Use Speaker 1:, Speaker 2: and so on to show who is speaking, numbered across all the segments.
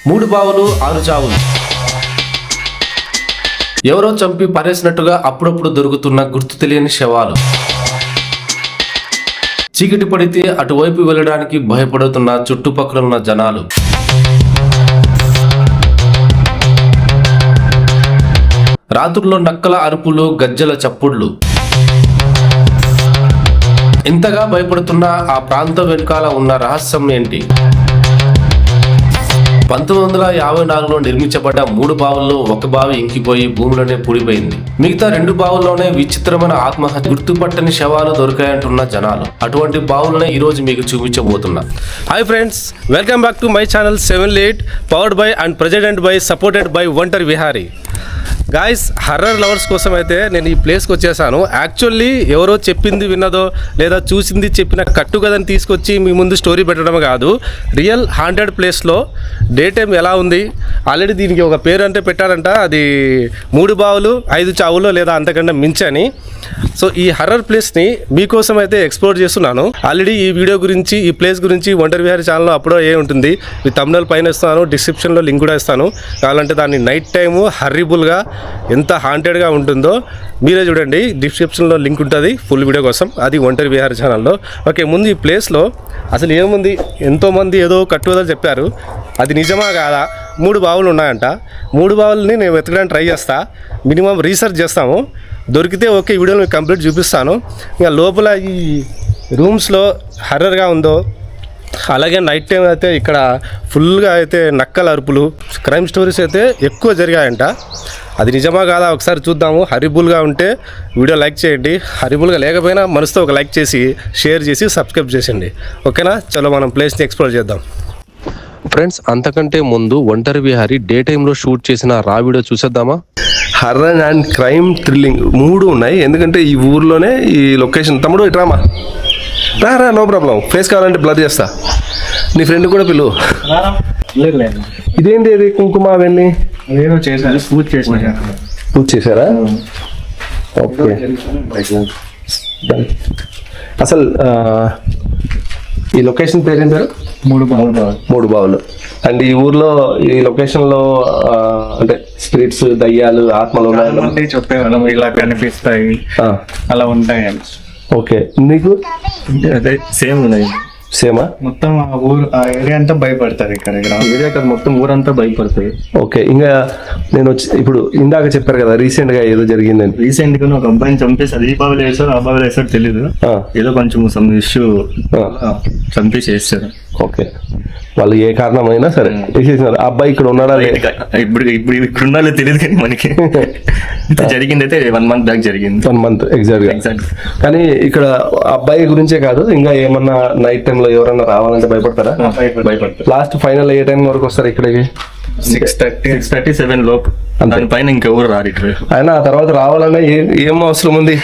Speaker 1: 3 బావులు 6 చావులు. ఎవరో చంపి పారేసినట్టుగా అప్పుడప్పుడు దొరుకుతున్న గుర్తు తెలియని శవాలు. చీకటి పడితే అటువైపు వెళ్ళడానికి భయపడుతున్న చుట్టుపక్కల జనాలు. రాత్రుల్లో నక్కల అరుపులు, గజ్జల చప్పుళ్ళు. ఇంతగా భయపడుతున్న ఆ ప్రాంతం వెనుకాల ఉన్న రహస్యం ఏంటి? 1954లో నిర్మించబడ్డ 3 బావుల్లో ఒక బావి ఇంకిపోయి భూమిలోనే పూడిపోయింది. మిగతా 2 బావుల్లోనే విచిత్రమైన ఆత్మహత్య, గుర్తుపట్టని శవాలు దొరికాయంటున్న జనాలు. అటువంటి బావులనే ఈ రోజు మీకు చూపించబోతున్నా. Hi friends, welcome back to my channel 7 powered by and presented by supported by Ontari Vihari. Guys, horror lovers కోసం అయితే నేను ఈ ప్లేస్కి వచ్చేసాను. యాక్చువల్లీ ఎవరో చెప్పింది విన్నదో లేదా చూసింది చెప్పిన కట్టుకథని తీసుకొచ్చి మీ ముందు స్టోరీ పెట్టడం కాదు. రియల్ హాంటెడ్ ప్లేస్లో డే టైం ఎలా ఉంది, ఆల్రెడీ దీనికి ఒక పేరు అంటే పెట్టారంట, అది 3 బావులు 5 చావులు లేదా అంతకన్నా మించని. సో ఈ హర్రర్ ప్లేస్ని మీకోసం అయితే ఎక్స్ప్లోర్ చేస్తున్నాను. ఆల్రెడీ ఈ వీడియో గురించి, ఈ ప్లేస్ గురించి ఒంటరి విహారీ ఛానల్లో అప్పుడో ఉంటుంది. ఈ తమ్నెల్ పైన ఇస్తాను, డిస్క్రిప్షన్లో లింక్ కూడా ఇస్తాను. కావాలంటే దాన్ని నైట్ టైము హర్రిబుల్గా ఎంత హాంటెడ్గా ఉంటుందో మీరే చూడండి. డిస్క్రిప్షన్లో లింక్ ఉంటుంది ఫుల్ వీడియో కోసం, అది ఒంటరి విహారీ ఛానల్లో. ఓకే, ముందు ఈ ప్లేస్లో అసలు ఏముంది? ఎంతోమంది ఏదో కట్టుకథలు చెప్పారు, అది నిజమా కాదా? 3 బావులు ఉన్నాయంట. 3 బావులని నేను వెతకడానికి ట్రై చేస్తా, మినిమం రీసెర్చ్ చేస్తాము. దొరికితే ఓకే, ఈ వీడియోలో మీకు కంప్లీట్ చూపిస్తాను. ఇంకా లోపల ఈ రూమ్స్లో హర్రర్గా ఉందో, అలాగే నైట్ టైం అయితే ఇక్కడ ఫుల్గా అయితే నక్కల అరుపులు, క్రైమ్ స్టోరీస్ అయితే ఎక్కువ జరిగాయంట. అది నిజమా కాదా ఒకసారి చూద్దాము. హరిబుల్గా ఉంటే వీడియో లైక్ చేయండి, హరిబుల్గా లేకపోయినా మనసుతో ఒక లైక్ చేసి షేర్ చేసి సబ్స్క్రైబ్ చేసేయండి. ఓకేనా? చలో మనం ప్లేస్ని ఎక్స్ప్లోర్ చేద్దాం. ఫ్రెండ్స్, అంతకంటే ముందు ఒంటరి విహారీ డే టైంలో షూట్ చేసిన రా వీడియో చూసేద్దామా? హర్రర్ అండ్ క్రైమ్ థ్రిల్లింగ్ 3 ఉన్నాయి. ఎందుకంటే ఈ ఊర్లోనే ఈ లొకేషన్. తమ్ముడు ఇట్రామా, రా, నో ప్రాబ్లం. ఫేస్ కావాలంటే బ్లర్ చేస్తా. నీ ఫ్రెండ్ కూడా పిలువు. ఇదేంటి, ఇది కుంకుమ అవన్నీ పూజ చేశారా? ఓకే. అసలు ఈ లొకేషన్ పేరేం పేరు? 3 బావులు. అండ్ ఈ ఊర్లో ఈ లొకేషన్ లో అంటే స్పిరిట్స్, దయ్యాలు, ఆత్మలు ఉన్నాయి
Speaker 2: చెప్పేవాళ్ళం, ఇలా కనిపిస్తాయి, అలా ఉంటాయి.
Speaker 1: ఓకే, నీకు
Speaker 2: అదే సేమ్ ఉన్నాయి.
Speaker 1: సేమా?
Speaker 2: మొత్తం ఆ ఊరు, ఆ ఏరియా అంతా భయపడతారు. ఇక్కడ ఏరియా కాదు, మొత్తం ఊరంతా భయపడుతుంది.
Speaker 1: ఓకే, ఇంకా నేను వచ్చి ఇప్పుడు ఇందాక చెప్పారు కదా రీసెంట్ గా ఏదో జరిగిందని.
Speaker 2: రీసెంట్ గా ఒక అబ్బాయిని చంపేసి, అది ఈ బావిలో వేసారు, ఆ బావిలో వేసారు తెలీదు, ఏదో కొంచెం సమ్ ఇష్యూ చంపేసి వేస్తారు.
Speaker 1: ఓకే, వాళ్ళు ఏ కారణమైనా సరే వేసేసినారు. అబ్బాయి ఇక్కడ ఉన్నాడా?
Speaker 2: ఇప్పుడు ఇక్కడ ఉండాలో తెలియదు, కానీ మనకి జరిగింది అయితే 1 month బ్యాక్ జరిగింది.
Speaker 1: 1 month ఎగ్జాక్ట్. కానీ ఇక్కడ అబ్బాయి గురించే కాదు, ఇంకా ఏమన్నా నైట్ టైం లో ఎవరన్నా రావాలంటే భయపడతారా?
Speaker 2: భయపడతారు.
Speaker 1: లాస్ట్ ఫైనల్ ఏ టైం వరకు వస్తారు ఇక్కడికి?
Speaker 2: 6:30, 7 లోపు. దానిపైన ఇంకెవరు రారు ఇక్కడ.
Speaker 1: అయినా ఆ తర్వాత రావాలన్నా ఏం అవసరం ఉంది?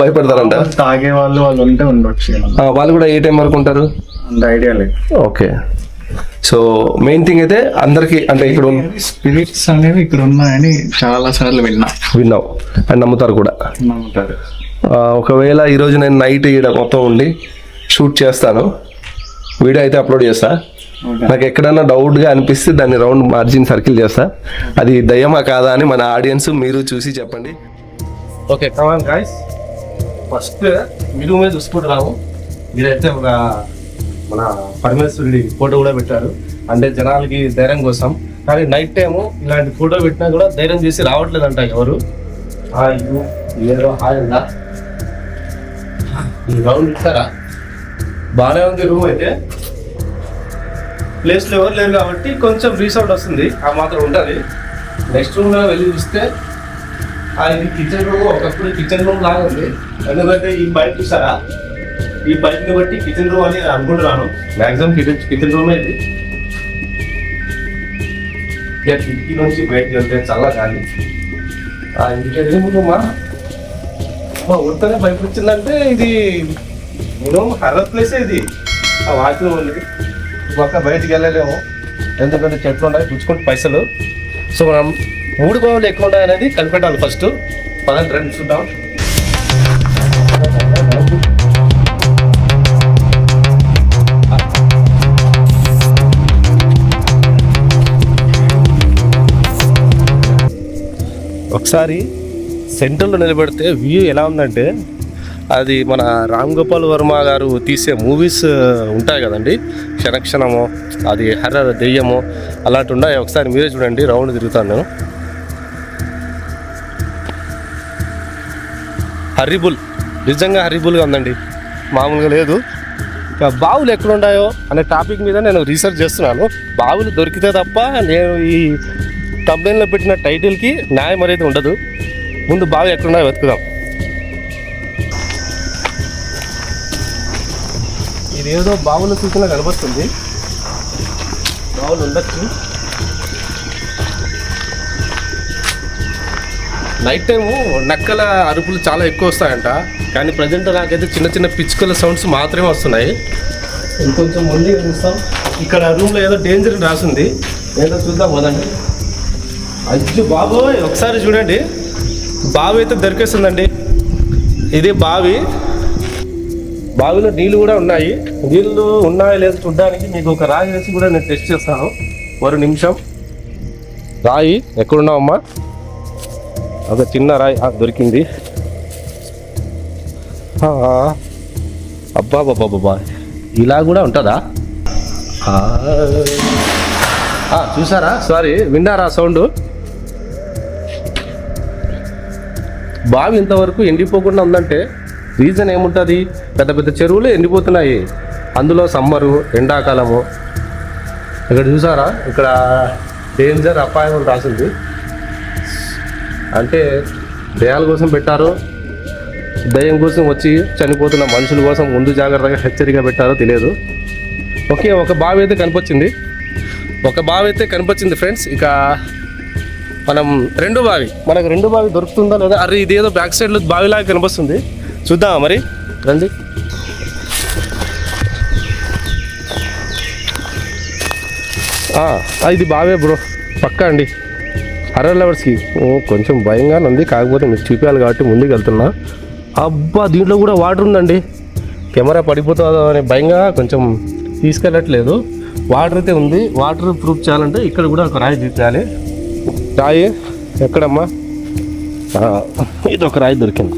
Speaker 1: భయపడతారంట.
Speaker 2: తాగే వాళ్ళు ఉంటే ఉండొచ్చు.
Speaker 1: వాళ్ళు కూడా ఏ టైం వరకు ఉంటారు?
Speaker 2: ఐడియా లేదు.
Speaker 1: ఓకే, సో మెయిన్ థింగ్ అయితే అందరికి అంటే ఇక్కడ
Speaker 2: స్పిరిట్స్ అనేవి ఇక్కడ ఉన్నాయని చాలా సార్లు విన్నావు
Speaker 1: అండ్ నమ్ముతారు కూడా. ఒకవేళ ఈరోజు నేను నైట్ ఇక్కడ మొత్తం ఉండి షూట్ చేస్తాను, వీడియో అయితే అప్లోడ్ చేస్తా. నాకు ఎక్కడన్నా డౌట్గా అనిపిస్తే దాన్ని రౌండ్ మార్జిన్ సర్కిల్ చేస్తా. అది దయ్యమా కాదా అని మన ఆడియన్స్ మీరు చూసి చెప్పండి. ఓకే, కమాన్ గాయ్స్, ఫస్ట్ మీరు మీద చూసుకుంటున్నాము. మీరైతే ఒక మన పరమేశ్వరుడి ఫోటో కూడా పెట్టారు, అంటే జనాలకి ధైర్యం కోసం. కానీ నైట్ టైము ఇలాంటి ఫోటో పెట్టినా కూడా ధైర్యం చేసి రావట్లేదంట ఎవరు. ఏదో హాయిగా ఈ రౌండ్ ఇస్తారా? బాగానే ఉంది రూమ్ అయితే. ప్లేస్లో ఎవరు లేరు కాబట్టి కొంచెం రీసౌండ్ వస్తుంది, ఆ మాత్రం ఉంటుంది. నెక్స్ట్ రూమ్లో వెళ్ళి చూస్తే ఇది కిచెన్ రూమ్. ఒకప్పుడు కిచెన్ రూమ్ లాగా ఉంది, ఎందుకంటే ఈ బయట చూసారా? ఈ బైక్ని బట్టి కిచెన్ రూమ్ అని అనుకుంటున్నాను. మ్యాక్సిమం కిచెన్ రూమే ఇది. కిటికీ నుంచి బయటకి వెళ్తే చాలా గాలి. ఇంటికి రూమా ఉడతనే భయపడుతుందంటే ఇది నేను హర్రర్ ప్లేసే ఇది. ఆ వాకిలో ఉంది, పక్క బయటికి వెళ్ళలేము ఎందుకంటే చెట్లు ఉన్నాయి, చూసుకుంటే పైసలు. సో మనం 3 బావులు ఎక్కువ ఉన్నాయనేది కనిపెట్టాలి ఫస్ట్. పదండి రండి చూద్దాం.
Speaker 3: ఒకసారి సెంటర్లో నిలబెడితే వ్యూ ఎలా ఉందంటే అది మన రామ్ గోపాల్ వర్మ గారు తీసే మూవీస్ ఉంటాయి కదండి, క్షణక్షణము, అది హర్రర్ దెయ్యము అలాంటి ఉన్నాయి. ఒకసారి మీరే చూడండి, రౌండ్ తిరుగుతాను నేను. హర్రిబుల్, నిజంగా హర్రిబుల్గా ఉందండి, మామూలుగా లేదు. ఇక బావులు ఎక్కడ ఉన్నాయో అనే టాపిక్ మీద నేను రీసెర్చ్ చేస్తున్నాను. బావులు దొరికితే తప్ప నేను ఈ కంప్లైంట్లో పెట్టిన టైటిల్కి న్యాయం అనేది ఉండదు. ముందు బావి ఎక్కడున్నాయో వెతుకుదాం. ఇదేదో బావుల సూచన కనబడుతుంది, బావులు ఉండొచ్చు. నైట్ టైము నక్కల అరుపులు చాలా ఎక్కువ వస్తాయంట, కానీ ప్రజెంట్ నాకైతే చిన్న చిన్న పిచ్చుకల సౌండ్స్ మాత్రమే వస్తున్నాయి. ఇంకొంచెం ముందు చూస్తాం. ఇక్కడ రూమ్లో ఏదో డేంజర్ రాసింది, ఏదో చూద్దాం వదండి. అయ్యో బాబోయ్, ఒకసారి చూడండి, బావి అయితే దొరికేస్తుందండి. ఇది బావి, బావిలో నీళ్ళు కూడా ఉన్నాయి. నీళ్ళు ఉన్నాయో లేదో చూడడానికి మీకు ఒక రాయి వేసి కూడా నేను టెస్ట్ చేస్తాను. ఒక నిమిషం. రాయి ఎక్కడున్నావమ్మా? ఒక చిన్న రాయి దొరికింది. అబ్బా బాబా బాబా, ఇలా కూడా ఉంటుందా? చూసారా? సారీ, విన్నారా సౌండ్? బావి ఇంతవరకు ఎండిపోకుండా ఉందంటే రీజన్ ఏముంటుంది? పెద్ద పెద్ద చెరువులు ఎండిపోతున్నాయి, అందులో సమ్మరు, ఎండాకాలము. ఇక్కడ చూసారా, ఇక్కడ డేంజర్, అపాయం రాసింది. అంటే దయ్యాల కోసం పెట్టారో, దయ్యం కోసం వచ్చి చనిపోతున్న మనుషుల కోసం ముందు జాగ్రత్తగా హెచ్చరిక పెట్టారో తెలియదు. ఓకే, ఒక బావి అయితే కనిపించింది ఫ్రెండ్స్. ఇక మనం మనకు రెండు బావి దొరుకుతుందా లేదా? అరే, ఇదేదో బ్యాక్ సైడ్లో బావిలాగా కనిపిస్తుంది, చూద్దామా మరి? రండి. ఇది బావే బ్రో, పక్కా అండి. హర్రర్ లవర్స్కి కొంచెం భయంగానే ఉంది, కాకపోతే మీకు చూపించాలి కాబట్టి ముందుకు వెళ్తున్నా. అబ్బా, దీంట్లో కూడా వాటర్ ఉందండి. కెమెరా పడిపోతుందో అనే భయంగా కొంచెం తీసుకెళ్ళట్లేదు. వాటర్ అయితే ఉంది. వాటర్ ప్రూఫ్ చేయాలంటే ఇక్కడ కూడా ఒక రాయి చూపించాలి. రాయి ఎక్కడమ్మా? ఇది ఒక రాయి దొరికింది.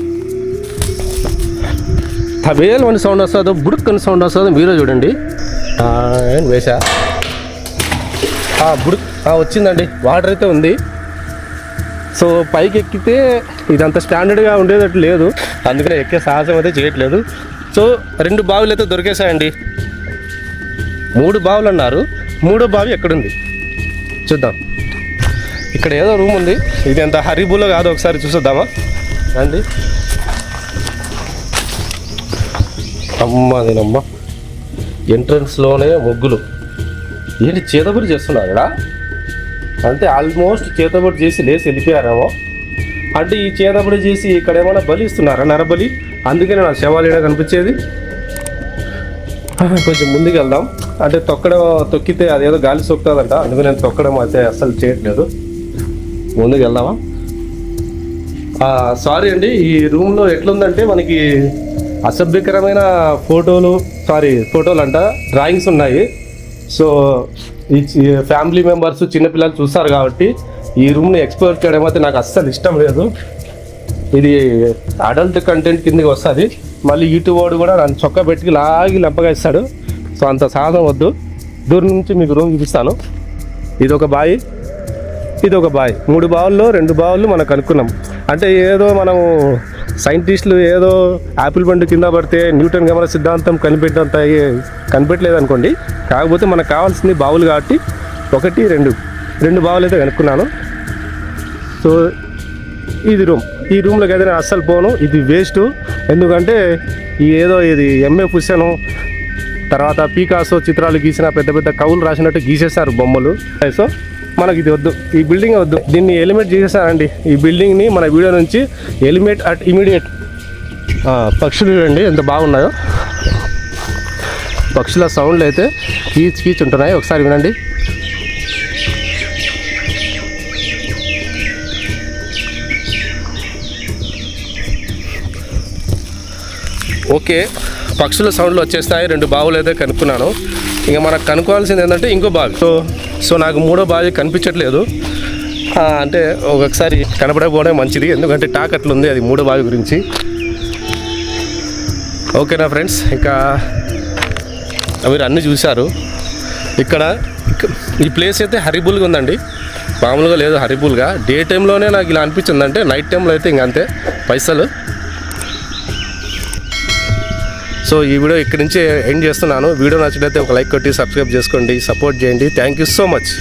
Speaker 3: తబేల్ అని సౌండ్ వస్తుందో, బుడుక్ అని సౌండ్ వస్తుందో మీరే చూడండి. వేసా బుడుక్ వచ్చిందండి. వాటర్ అయితే ఉంది. సో పైకి ఎక్కితే ఇదంతా స్టాండర్డ్గా ఉండేటట్టు లేదు, అందుకనే ఎక్కే సాహసం అయితే చేయట్లేదు. సో 2 బావులు అయితే దొరికేసాయండి. 3 బావులు అన్నారు. 3వ బావి ఎక్కడుంది చూద్దాం. ఇక్కడ ఏదో రూమ్ ఉంది. ఇది ఎంత హరిబుల్లో కాదో ఒకసారి చూసేద్దామా? రండి. అమ్మ ఎంట్రన్స్లోనే ముగ్గులు. ఏంటి చేతబడి చేస్తున్నారు ఇక్కడ? అంటే ఆల్మోస్ట్ చేతబడి చేసి లేసి వెళ్ళిపోయారేమో. అంటే ఈ చేతబడి చేసి ఇక్కడ ఏమైనా బలి ఇస్తున్నారా? నరబలి. అందుకనే నా శవాలు ఇక్కడ కనిపించేది. కొంచెం ముందుకు వెళ్దాం. అంటే తొక్కితే అదేదో గాలి సోకుతుందంట, అందుకని నేను తొక్కడం అయితే అస్సలు చేయట్లేదు. ముందుకు వెళ్దామా? సారీ అండి, ఈ రూమ్లో ఎట్లుందంటే మనకి అసభ్యకరమైన ఫోటోలు అంట, డ్రాయింగ్స్ ఉన్నాయి. సో ఈ ఫ్యామిలీ మెంబర్స్, చిన్నపిల్లలు చూస్తారు కాబట్టి ఈ రూమ్ని ఎక్స్ప్లోర్ చేయడం అయితే నాకు అస్సలు ఇష్టం లేదు. ఇది అడల్ట్ కంటెంట్ కిందకి వస్తుంది. మళ్ళీ యూట్యూబ్ వాడు కూడా నన్ను చొక్కా పెట్టి లాగి లెంపగా ఇస్తాడు. సో అంత సాహసం వద్దు. దూరం నుంచి మీకు రూమ్ చూపిస్తాను. ఇదొక బావి, 3 బావుల్లో 2 బావులు మనం కనుక్కున్నాం. అంటే ఏదో మనము సైంటిస్టులు ఏదో యాపిల్ పండు కింద పడితే న్యూటన్ గమన సిద్ధాంతం కనిపెట్టలేదు అనుకోండి. కాకపోతే మనకు కావాల్సింది బావులు కాబట్టి 1, 2 బావులు అయితే కనుక్కున్నాను. సో ఇది రూమ్. ఈ రూమ్లోకి అయితే నేను అస్సలు పోను, ఇది వేస్ట్. ఎందుకంటే ఇది ఎంఎఫ్ హుస్సేన్ తర్వాత పీకాసో చిత్రాలు గీసిన పెద్ద పెద్ద కవులు రాసినట్టు గీసేస్తారు బొమ్మలు. సో మనకి ఇది వద్దు, ఈ బిల్డింగ్ వద్దు. దీన్ని ఎలిమినేట్ చేసేసారండి. ఈ బిల్డింగ్ని మన వీడియో నుంచి ఎలిమినేట్ అట్ ఇమీడియట్. పక్షులు చూడండి ఎంత బాగున్నాయో. పక్షుల సౌండ్లు అయితే కీచ్ ఉంటున్నాయి. ఒకసారి వినండి. ఓకే, పక్షుల సౌండ్లు వచ్చేస్తాయి. 2 బావులు అయితే కనుక్కున్నాను. ఇంకా మనకు కనుక్కోవాల్సింది ఏంటంటే ఇంకో బావి. సో నాకు 3వ బావి కనిపించట్లేదు. అంటే ఒక్కొక్కసారి కనపడకపోవడం మంచిది, ఎందుకంటే టాక్ అట్లుంది అది మూడో బావి గురించి. ఓకేనా ఫ్రెండ్స్, ఇంకా మీరు అన్నీ చూశారు. ఇక్కడ ఈ ప్లేస్ అయితే హరిబుల్గా ఉందండి, మామూలుగా లేదు హరిబుల్గా. డే టైంలోనే నాకు ఇలా అనిపించింది, అంటే నైట్ టైంలో అయితే ఇంక అంతే పైసలు. సో ఈ వీడియో ఇక్కడి నుంచి ఎండ్ చేస్తున్నాను. వీడియో నచ్చినట్లయితే ఒక లైక్ కొట్టి సబ్స్క్రైబ్ చేసుకోండి, సపోర్ట్ చేయండి. Thank you so much.